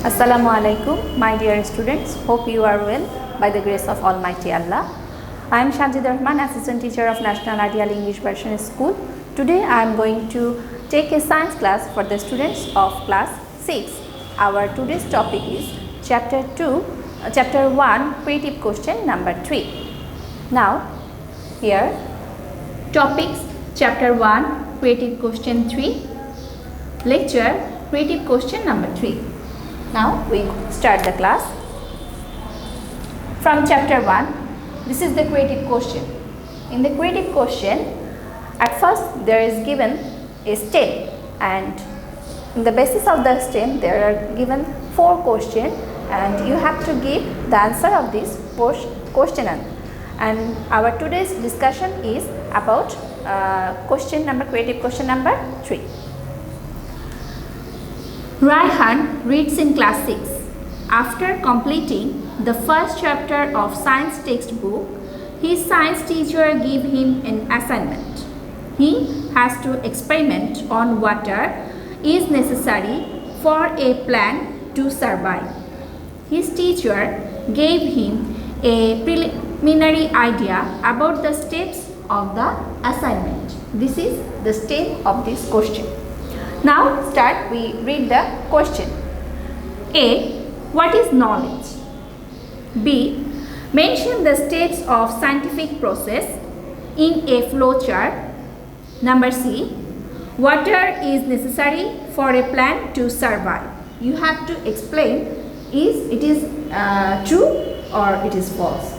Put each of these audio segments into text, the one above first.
Assalamu alaikum, my dear students. Hope you are well by the grace of Almighty Allah. I am Shanjid Rahman, assistant teacher of National Ideal English Version School. Today I am going to take a science class for the students of class 6. Our today's topic is chapter 1, creative question number 3. Now, here topics chapter 1, creative question 3, lecture creative question number 3. Now we start the class. From chapter 1, this is the creative question. In the creative question, at first there is given a stem, and in the basis of the stem there are given 4 questions, and you have to give the answer of this question. And our today's discussion is about creative question number 3. Raihan reads in class 6. After completing the first chapter of science textbook, his science teacher gave him an assignment. He has to experiment on water is necessary for a plant to survive. His teacher gave him a preliminary idea about the steps of the assignment. This is the stem of this question. Now we read the question. A. What is knowledge? B. Mention the steps of scientific process in a flow chart. Number C. Water is necessary for a plant to survive. You have to explain it is true or it is false.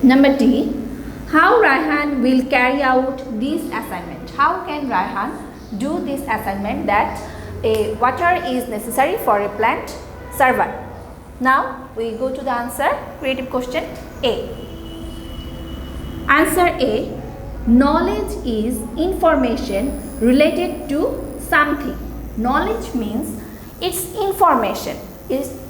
Number D. How Raihan will carry out this assignment? How can Raihan do this assignment that a water is necessary for a plant survive? Now we go to the answer. Creative question A. Answer A. Knowledge is information related to something. Knowledge means it's information.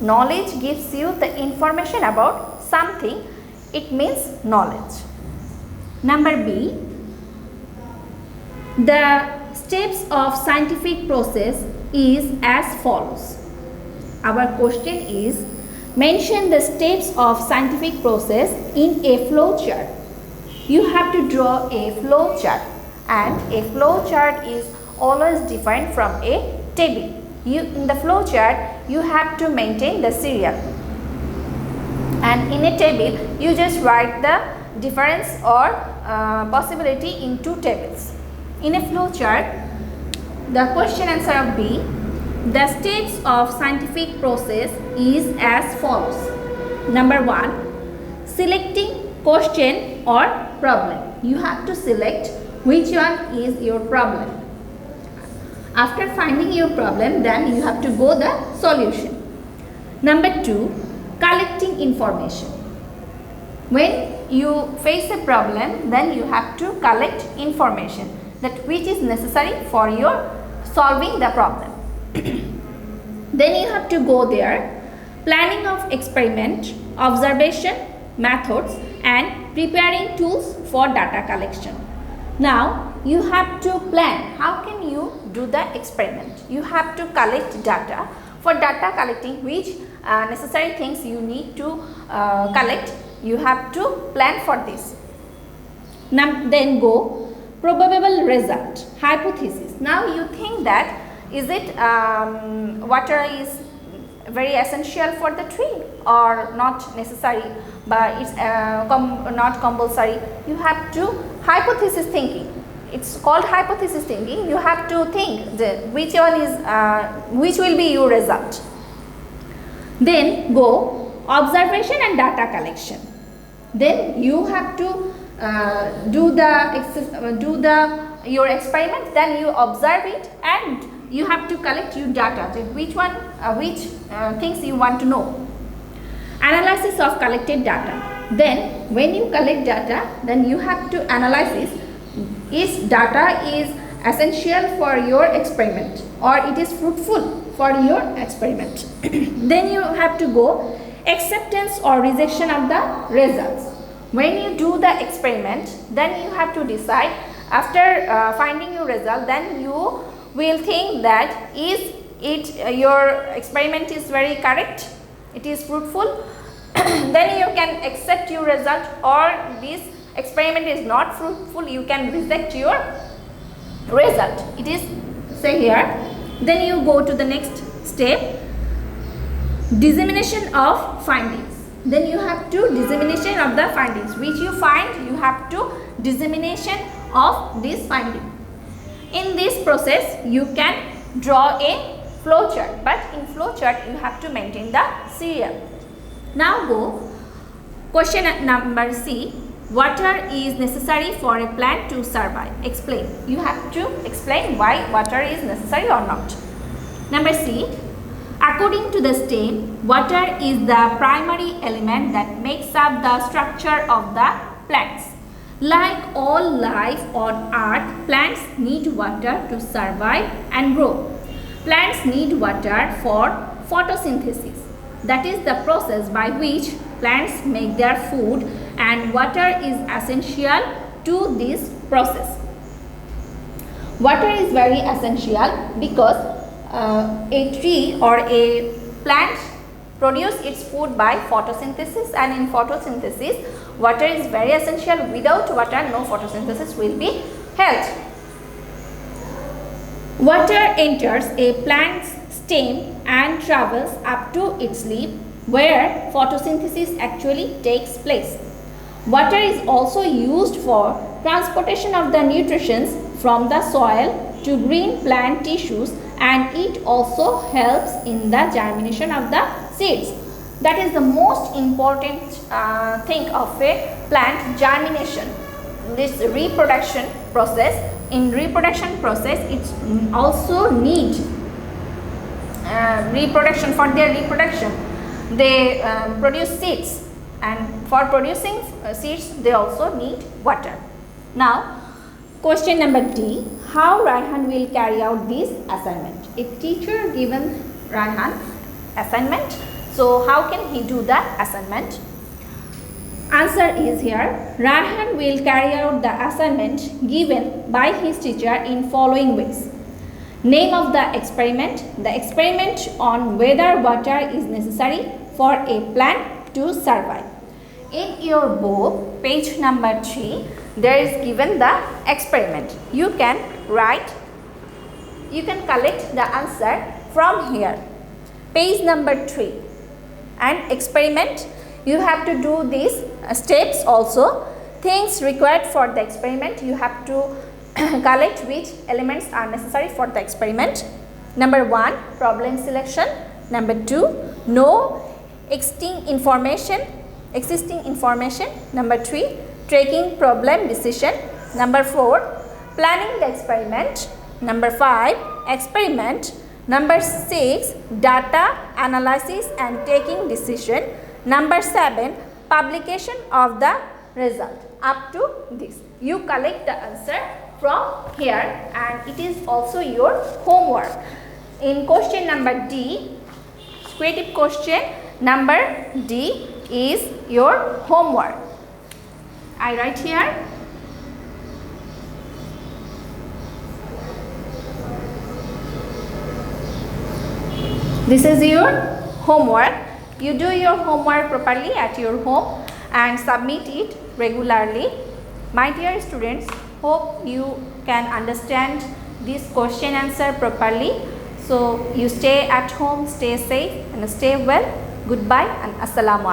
Knowledge gives you the information about something. It means knowledge. Number B. The steps of scientific process is as follows. Our question is, mention the steps of scientific process in a flow chart. You have to draw a flow chart, and a flow chart is always different from a table. In the flow chart, you have to maintain the serial, and in a table, you just write the difference or possibility in 2 tables. In a flow chart, the question answer of B, the steps of scientific process is as follows. Number 1, selecting question or problem. You have to select which one is your problem. After finding your problem, then you have to go the solution. Number 2, collecting information. When you face a problem, then you have to collect information that which is necessary for your solving the problem. Then you have to go there, planning of experiment, observation, methods, and preparing tools for data collection. Now you have to plan. How can you do the experiment? You have to collect data. For data collecting, which necessary things you need to collect, you have to plan for this. Then go probable result, hypothesis. Now you think that is it water is very essential for the tree or not necessary, but it's not compulsory. You have to hypothesis thinking. It's called hypothesis thinking. You have to think which will be your result. Then go observation and data collection. Then you have to do your experiment, then you observe it, and you have to collect your data, which things you want to know. Analysis of collected data. Then when you collect data, then you have to analyze is data is essential for your experiment or it is fruitful for your experiment. Then you have to go acceptance or rejection of the results. When you do the experiment, then you have to decide after finding your result, then you will think that is your experiment is very correct, it is fruitful, then you can accept your result, or this experiment is not fruitful, you can reject your result. It is say here. Then you go to the next step, dissemination of findings. Then you have to dissemination of the findings, which you find, you have to dissemination of this finding. In this process you can draw a flowchart, but in flowchart you have to maintain the serial. Now go question number C. Water is necessary for a plant to survive. Explain. You have to explain why water is necessary or not. Number C. According to the stem, water is the primary element that makes up the structure of the plants. Like all life on earth, plants need water to survive and grow. Plants need water for photosynthesis. That is the process by which plants make their food, and water is essential to this process. Water is very essential because a tree or a plant produce its food by photosynthesis, and in photosynthesis water is very essential. Without water no photosynthesis will be held. Water enters a plant's stem and travels up to its leaf, where photosynthesis actually takes place. Water is also used for transportation of the nutrients from the soil to green plant tissues, and it also helps in the germination of the seeds. That is the most important thing of a plant, germination. This reproduction process. In reproduction process, it also need reproduction. For their reproduction, they produce seeds, and for producing seeds, they also need water. Now, question number D. How Raihan will carry out this assignment? A teacher given Raihan assignment. So, how can he do the assignment? Answer is here. Raihan will carry out the assignment given by his teacher in following ways. Name of the experiment on whether water is necessary for a plant to survive. In your book, page number 3, there is given the experiment. You can write, you can collect the answer from here. Page number 3. And experiment, you have to do these steps also. Things required for the experiment, you have to collect which elements are necessary for the experiment. Number 1, problem selection. Number 2, know existing information. Number 3, taking problem decision. Number 4, planning the experiment. Number 5, experiment. Number 6, data analysis and taking decision. Number 7, publication of the result. Up to this, you collect the answer from here, and it is also your homework. In question number D, creative question number D is your homework. I write here. This is your homework. You do your homework properly at your home and submit it regularly. My dear students, hope you can understand this question answer properly. So you stay at home, stay safe and stay well. Goodbye and Assalamu alaikum.